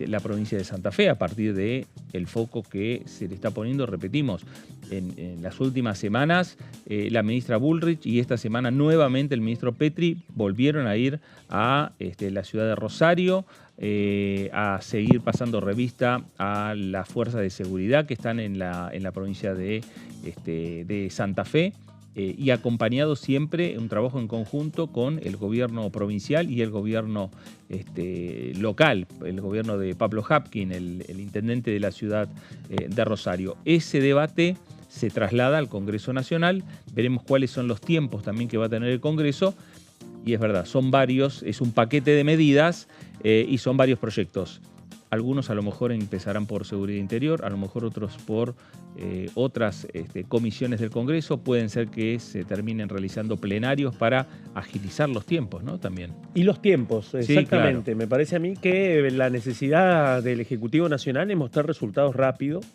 la provincia de Santa Fe, a partir del foco que se le está poniendo, repetimos, en las últimas semanas la ministra Bullrich y esta semana nuevamente el ministro Petri volvieron a ir a la ciudad de Rosario a seguir pasando revista a las fuerzas de seguridad que están en la provincia de Santa Fe. Y acompañado siempre un trabajo en conjunto con el gobierno provincial y el gobierno local, el gobierno de Pablo Hapkin, el intendente de la ciudad de Rosario. Ese debate se traslada al Congreso Nacional, veremos cuáles son los tiempos también que va a tener el Congreso, y es verdad, son varios, es un paquete de medidas y son varios proyectos. Algunos a lo mejor empezarán por seguridad interior, a lo mejor otros por otras comisiones del Congreso. Pueden ser que se terminen realizando plenarios para agilizar los tiempos, ¿no? También. Y los tiempos, exactamente. Sí, claro. Me parece a mí que la necesidad del Ejecutivo Nacional es mostrar resultados rápidos.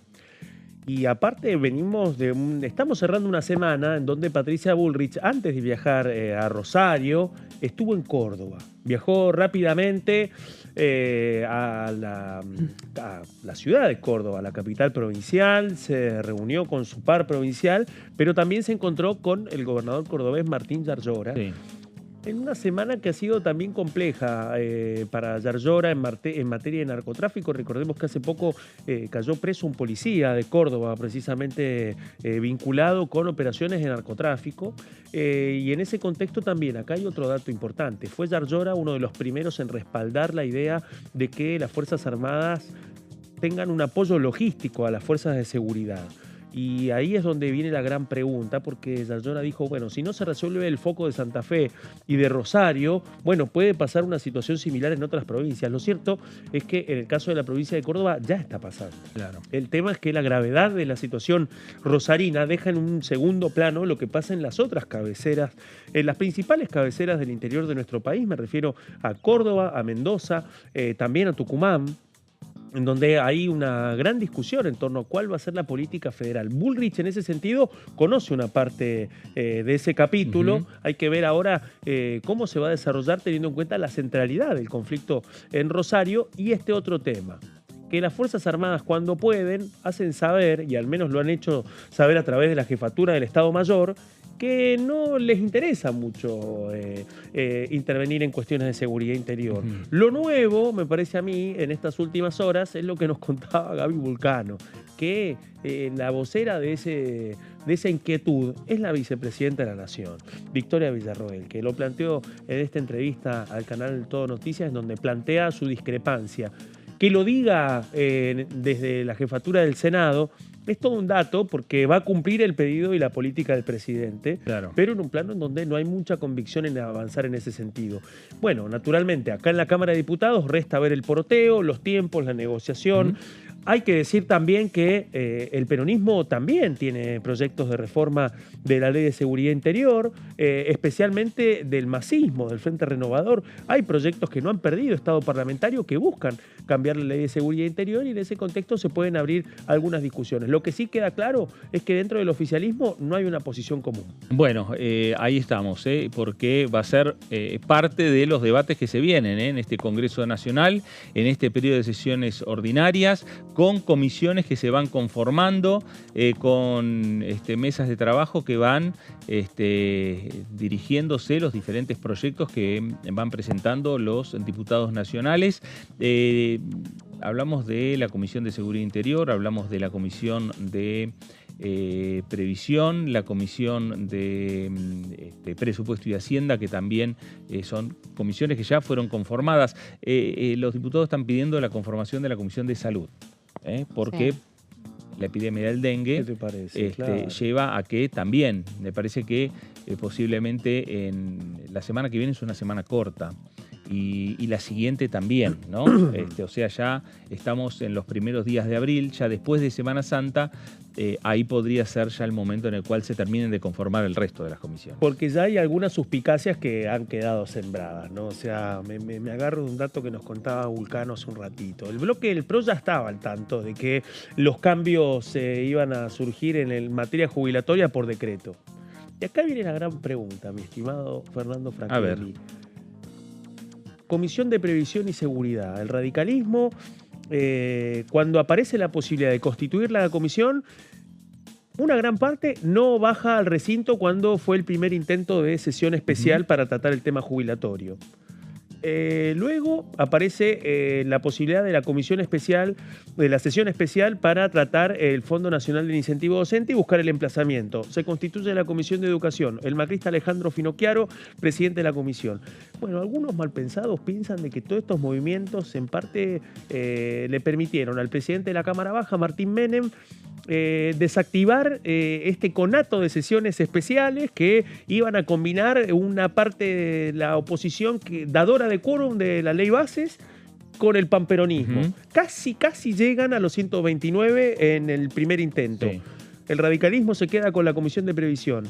Y aparte estamos cerrando una semana en donde Patricia Bullrich, antes de viajar a Rosario, estuvo en Córdoba. Viajó rápidamente a la ciudad de Córdoba, la capital provincial, se reunió con su par provincial, pero también se encontró con el gobernador cordobés Martín Yarlora. Sí. En una semana que ha sido también compleja para Yarlora en materia de narcotráfico. Recordemos que hace poco cayó preso un policía de Córdoba, precisamente vinculado con operaciones de narcotráfico. Y en ese contexto también, acá hay otro dato importante. Fue Yarlora uno de los primeros en respaldar la idea de que las Fuerzas Armadas tengan un apoyo logístico a las fuerzas de seguridad. Y ahí es donde viene la gran pregunta, porque Yarlora dijo, bueno, si no se resuelve el foco de Santa Fe y de Rosario, bueno, puede pasar una situación similar en otras provincias. Lo cierto es que en el caso de la provincia de Córdoba ya está pasando. Claro. El tema es que la gravedad de la situación rosarina deja en un segundo plano lo que pasa en las otras cabeceras, en las principales cabeceras del interior de nuestro país. Me refiero a Córdoba, a Mendoza, también a Tucumán, en donde hay una gran discusión en torno a cuál va a ser la política federal. Bullrich, en ese sentido, conoce una parte de ese capítulo. Uh-huh. Hay que ver ahora cómo se va a desarrollar teniendo en cuenta la centralidad del conflicto en Rosario y este otro tema. Que las Fuerzas Armadas, cuando pueden, hacen saber, y al menos lo han hecho saber a través de la jefatura del Estado Mayor, que no les interesa mucho intervenir en cuestiones de seguridad interior. Uh-huh. Lo nuevo, me parece a mí, en estas últimas horas, es lo que nos contaba Gaby Vulcano, que la vocera de esa inquietud es la vicepresidenta de la Nación, Victoria Villarroel, que lo planteó en esta entrevista al canal Todo Noticias, en donde plantea su discrepancia. Que lo diga desde la jefatura del Senado es todo un dato, porque va a cumplir el pedido y la política del presidente, claro, pero en un plano en donde no hay mucha convicción en avanzar en ese sentido. Bueno, naturalmente, acá en la Cámara de Diputados resta ver el poroteo, los tiempos, la negociación. Uh-huh. Hay que decir también que el peronismo también tiene proyectos de reforma de la Ley de Seguridad Interior, especialmente del masismo, del Frente Renovador. Hay proyectos que no han perdido estado parlamentario, que buscan cambiar la Ley de Seguridad Interior, y en ese contexto se pueden abrir algunas discusiones. Lo que sí queda claro es que dentro del oficialismo no hay una posición común. Bueno, ahí estamos, porque va a ser parte de los debates que se vienen en este Congreso Nacional, en este periodo de sesiones ordinarias, con comisiones que se van conformando, con mesas de trabajo que van dirigiéndose los diferentes proyectos que van presentando los diputados nacionales. Hablamos de la Comisión de Seguridad Interior, hablamos de la Comisión de Previsión, la Comisión de Presupuesto y Hacienda, que también son comisiones que ya fueron conformadas. Los diputados están pidiendo la conformación de la Comisión de Salud, porque la epidemia del dengue, ¿qué te parece? Claro, lleva a que también, me parece que posiblemente en la semana que viene es una semana corta, y la siguiente también, ¿no? O sea, ya estamos en los primeros días de abril, ya después de Semana Santa, ahí podría ser ya el momento en el cual se terminen de conformar el resto de las comisiones. Porque ya hay algunas suspicacias que han quedado sembradas, ¿no? O sea, me agarro de un dato que nos contaba Vulcano hace un ratito. El bloque del PRO ya estaba al tanto de que los cambios iban a surgir en materia jubilatoria por decreto. Y acá viene la gran pregunta, mi estimado Fernando Franchelli. A ver. Comisión de Previsión y Seguridad. El radicalismo, cuando aparece la posibilidad de constituir la comisión, una gran parte no baja al recinto cuando fue el primer intento de sesión especial para tratar el tema jubilatorio. Luego aparece la posibilidad de la comisión especial, de la sesión especial para tratar el Fondo Nacional de Incentivo Docente y buscar el emplazamiento. Se constituye la Comisión de Educación. El macrista Alejandro Finocchiaro, presidente de la comisión. Bueno, algunos malpensados piensan de que todos estos movimientos en parte le permitieron al presidente de la Cámara Baja, Martín Menem, desactivar este conato de sesiones especiales que iban a combinar una parte de la oposición dadora de quórum de la ley bases con el panperonismo. Casi llegan a los 129 en el primer intento. Sí. El radicalismo se queda con la Comisión de Previsión.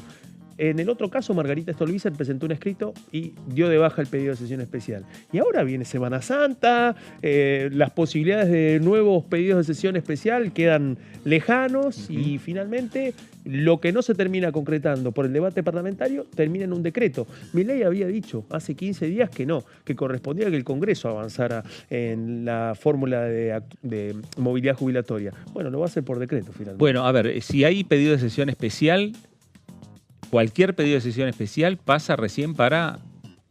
En el otro caso, Margarita Stolbizer presentó un escrito y dio de baja el pedido de sesión especial. Y ahora viene Semana Santa, las posibilidades de nuevos pedidos de sesión especial quedan lejanos y finalmente lo que no se termina concretando por el debate parlamentario termina en un decreto. Milei había dicho hace 15 días que no, que correspondía que el Congreso avanzara en la fórmula de movilidad jubilatoria. Bueno, lo va a hacer por decreto finalmente. Bueno, a ver, si hay pedido de sesión especial, cualquier pedido de sesión especial pasa recién para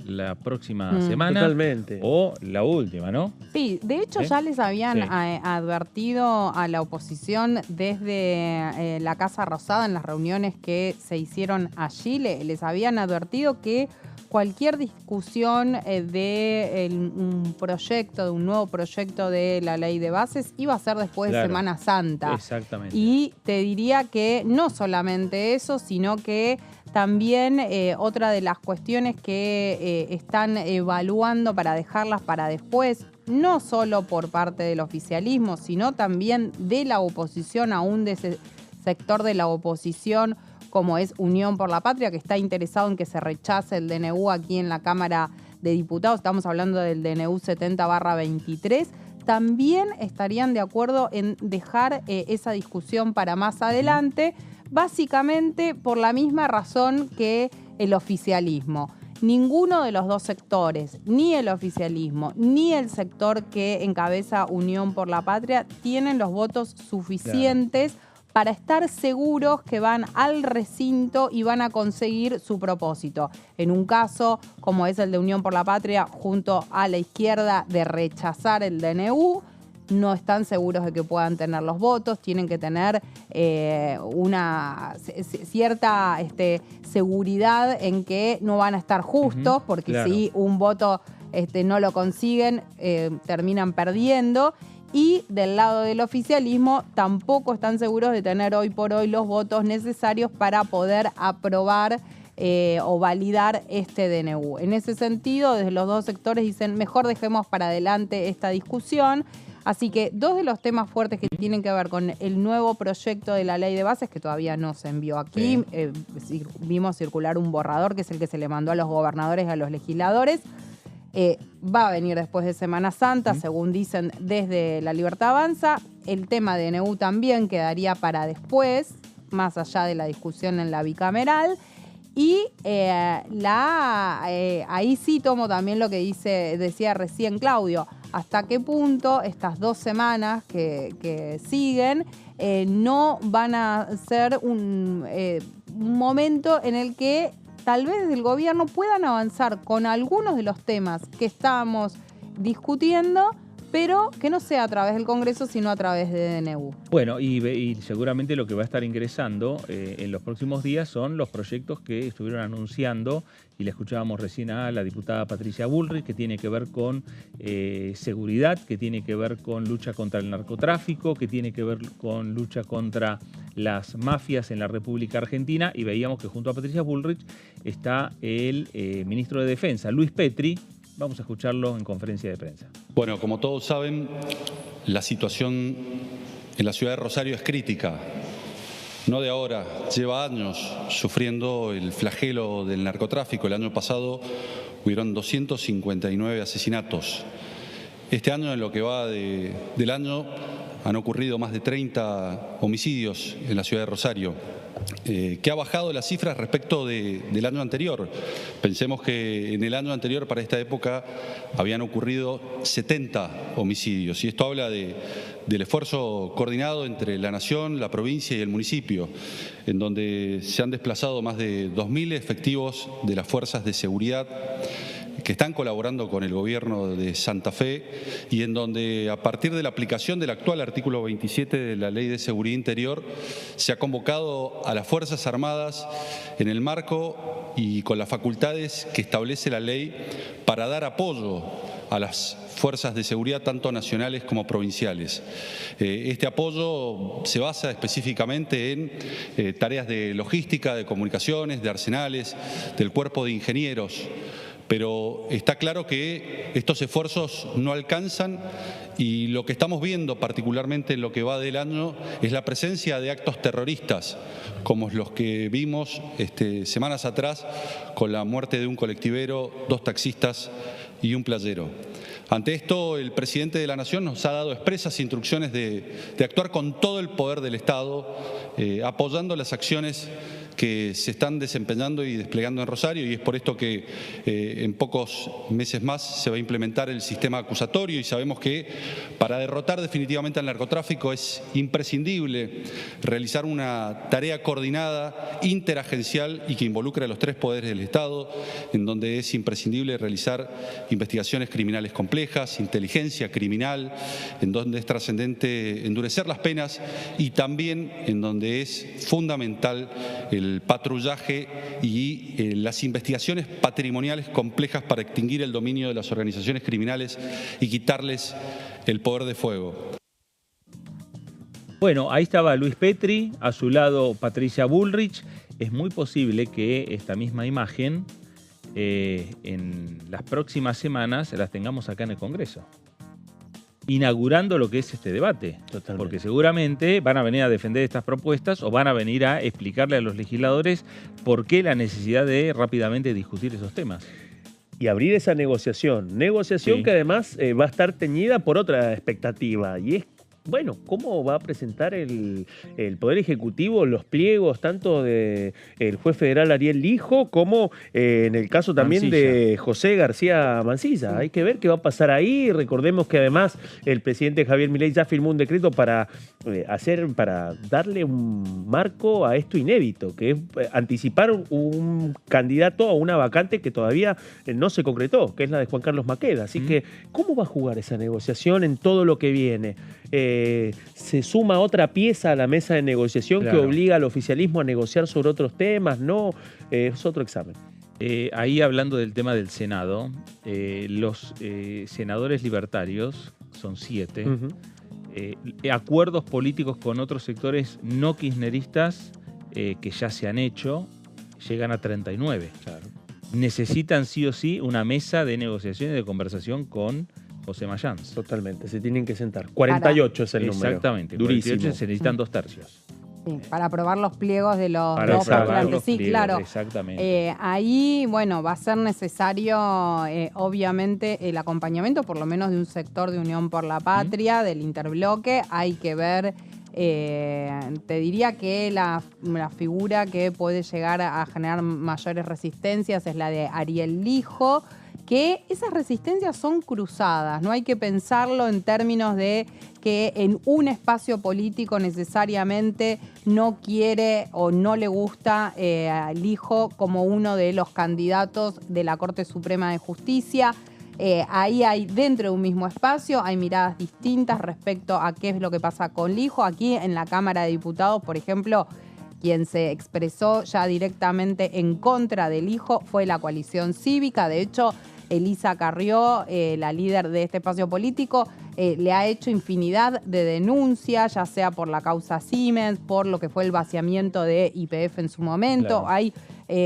la próxima semana. Totalmente. O la última, ¿no? Sí, de hecho ya les habían advertido a la oposición desde la Casa Rosada en las reuniones que se hicieron allí, les habían advertido que cualquier discusión de un proyecto, de un nuevo proyecto de la ley de bases, iba a ser después de Semana Santa. Exactamente. Y te diría que no solamente eso, sino que también otra de las cuestiones que están evaluando para dejarlas para después, no solo por parte del oficialismo, sino también de la oposición, aún de ese sector de la oposición, como es Unión por la Patria, que está interesado en que se rechace el DNU aquí en la Cámara de Diputados. Estamos hablando del DNU 70/23. También estarían de acuerdo en dejar esa discusión para más adelante, básicamente por la misma razón que el oficialismo. Ninguno de los dos sectores, ni el oficialismo, ni el sector que encabeza Unión por la Patria, tienen los votos suficientes para estar seguros que van al recinto y van a conseguir su propósito. En un caso, como es el de Unión por la Patria, junto a la izquierda, de rechazar el DNU, no están seguros de que puedan tener los votos, tienen que tener una cierta seguridad en que no van a estar justos, porque si un voto no lo consiguen, terminan perdiendo. Y del lado del oficialismo tampoco están seguros de tener hoy por hoy los votos necesarios para poder aprobar o validar este DNU. En ese sentido, desde los dos sectores dicen, mejor dejemos para adelante esta discusión. Así que dos de los temas fuertes que tienen que ver con el nuevo proyecto de la ley de bases, que todavía no se envió aquí, vimos circular un borrador que es el que se le mandó a los gobernadores y a los legisladores. Va a venir después de Semana Santa, según dicen desde La Libertad Avanza. El tema de DNU también quedaría para después, más allá de la discusión en la bicameral. Y ahí sí tomo también lo que decía recién Claudio, hasta qué punto estas 2 semanas que siguen no van a ser un momento en el que tal vez desde el gobierno puedan avanzar con algunos de los temas que estamos discutiendo, pero que no sea a través del Congreso, sino a través de DNU. Bueno, y seguramente lo que va a estar ingresando en los próximos días son los proyectos que estuvieron anunciando, y le escuchábamos recién a la diputada Patricia Bullrich, que tiene que ver con seguridad, que tiene que ver con lucha contra el narcotráfico, que tiene que ver con lucha contra las mafias en la República Argentina, y veíamos que junto a Patricia Bullrich está el ministro de Defensa, Luis Petri, Vamos a escucharlo en conferencia de prensa. Bueno, como todos saben, la situación en la ciudad de Rosario es crítica. No de ahora, lleva años sufriendo el flagelo del narcotráfico. El año pasado hubieron 259 asesinatos. Este año, en lo que va del año, han ocurrido más de 30 homicidios en la ciudad de Rosario, que ha bajado las cifras respecto del año anterior. Pensemos que en el año anterior, para esta época, habían ocurrido 70 homicidios. Y esto habla del esfuerzo coordinado entre la nación, la provincia y el municipio, en donde se han desplazado más de 2.000 efectivos de las fuerzas de seguridad que están colaborando con el gobierno de Santa Fe y en donde, a partir de la aplicación del actual artículo 27 de la Ley de Seguridad Interior, se ha convocado a las Fuerzas Armadas en el marco y con las facultades que establece la ley para dar apoyo a las fuerzas de seguridad, tanto nacionales como provinciales. Este apoyo se basa específicamente en tareas de logística, de comunicaciones, de arsenales, del cuerpo de ingenieros. Pero está claro que estos esfuerzos no alcanzan y lo que estamos viendo, particularmente en lo que va del año, es la presencia de actos terroristas, como los que vimos semanas atrás con la muerte de un colectivero, 2 taxistas y un playero. Ante esto, el presidente de la Nación nos ha dado expresas instrucciones de actuar con todo el poder del Estado, apoyando las acciones que se están desempeñando y desplegando en Rosario, y es por esto que en pocos meses más se va a implementar el sistema acusatorio, y sabemos que para derrotar definitivamente al narcotráfico es imprescindible realizar una tarea coordinada, interagencial y que involucre a los 3 poderes del Estado, en donde es imprescindible realizar investigaciones criminales complejas, inteligencia criminal, en donde es trascendente endurecer las penas y también en donde es fundamental el patrullaje y las investigaciones patrimoniales complejas para extinguir el dominio de las organizaciones criminales y quitarles el poder de fuego. Bueno, ahí estaba Luis Petri, a su lado Patricia Bullrich. Es muy posible que esta misma imagen en las próximas semanas las tengamos acá en el Congreso, inaugurando lo que es este debate. Totalmente. Porque seguramente van a venir a defender estas propuestas o van a venir a explicarle a los legisladores por qué la necesidad de rápidamente discutir esos temas. Y abrir esa negociación. Sí. Que además va a estar teñida por otra expectativa, y es, bueno, ¿cómo va a presentar el Poder Ejecutivo los pliegos tanto del juez federal Ariel Lijo como en el caso también Mansilla, de José García Mansilla? Hay que ver qué va a pasar ahí. Recordemos que además el presidente Javier Milei ya firmó un decreto para darle un marco a esto inédito, que es anticipar un candidato a una vacante que todavía no se concretó, que es la de Juan Carlos Maqueda. Así que, ¿cómo va a jugar esa negociación en todo lo que viene? Se suma otra pieza a la mesa de negociación, claro, que obliga al oficialismo a negociar sobre otros temas, ¿no? Es otro examen. Ahí, hablando del tema del Senado, los senadores libertarios, son 7, acuerdos políticos con otros sectores no kirchneristas que ya se han hecho, llegan a 39. Claro. Necesitan sí o sí una mesa de negociación y de conversación con José Mayans. Totalmente, se tienen que sentar. 48 es el número. Exactamente, durísimo. 48 se necesitan 2/3. Sí, para aprobar los pliegos de los dos postulantes. Sí, pliegos, claro. Exactamente. Ahí, bueno, va a ser necesario, obviamente, el acompañamiento, por lo menos de un sector de Unión por la Patria, del interbloque. Hay que ver, te diría que la figura que puede llegar a generar mayores resistencias es la de Ariel Lijo, que esas resistencias son cruzadas, no hay que pensarlo en términos de que en un espacio político necesariamente no quiere o no le gusta al Lijo como uno de los candidatos de la Corte Suprema de Justicia. Ahí hay, dentro de un mismo espacio, hay miradas distintas respecto a qué es lo que pasa con Lijo. Aquí en la Cámara de Diputados, por ejemplo, quien se expresó ya directamente en contra del Lijo fue la coalición cívica. De hecho, Elisa Carrió, la líder de este espacio político, le ha hecho infinidad de denuncias, ya sea por la causa Siemens, por lo que fue el vaciamiento de YPF en su momento. Claro. Hay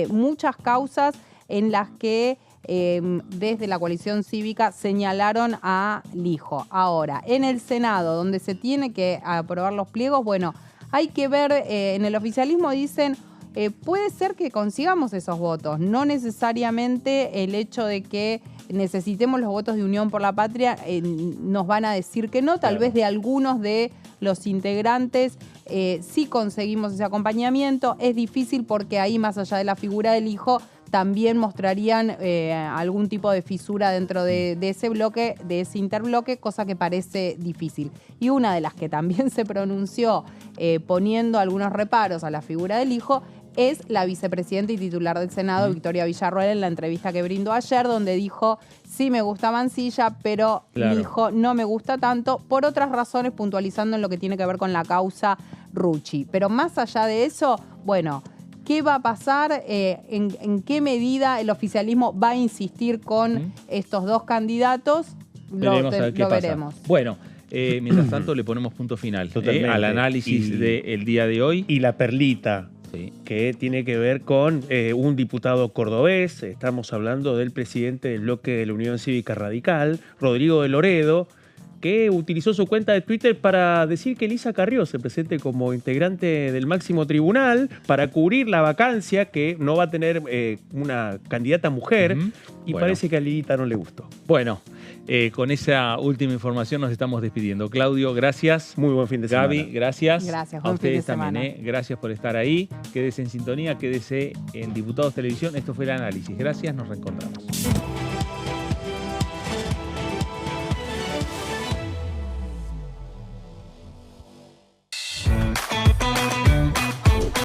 muchas causas en las que desde la coalición cívica señalaron a Lijo. Ahora, en el Senado, donde se tiene que aprobar los pliegos, bueno, hay que ver, en el oficialismo dicen, puede ser que consigamos esos votos, no necesariamente el hecho de que necesitemos los votos de Unión por la Patria, nos van a decir que no, tal vez de algunos de los integrantes sí conseguimos ese acompañamiento. Es difícil porque ahí, más allá de la figura del hijo, también mostrarían algún tipo de fisura dentro de ese bloque, de ese interbloque, cosa que parece difícil. Y una de las que también se pronunció poniendo algunos reparos a la figura del hijo es la vicepresidenta y titular del Senado, Victoria Villarroel, en la entrevista que brindó ayer, donde dijo, sí me gusta Mansilla, pero mi hijo no me gusta tanto, por otras razones, puntualizando en lo que tiene que ver con la causa Rucci. Pero más allá de eso, bueno, ¿qué va a pasar? ¿En qué medida el oficialismo va a insistir con estos dos candidatos? Lo veremos. Bueno, mientras tanto le ponemos punto final al análisis del día de hoy. Y la perlita, que tiene que ver con un diputado cordobés. Estamos hablando del presidente del bloque de la Unión Cívica Radical, Rodrigo de Loredo, que utilizó su cuenta de Twitter para decir que Elisa Carrió se presente como integrante del máximo tribunal para cubrir la vacancia que no va a tener una candidata mujer. Y bueno, parece que a Lilita no le gustó. Bueno, con esa última información nos estamos despidiendo. Claudio, gracias. Muy buen fin de semana. Gaby, gracias. Gracias, a ustedes también. Gracias por estar ahí. Quédese en sintonía, quédese en Diputados Televisión. Esto fue el análisis. Gracias, nos reencontramos.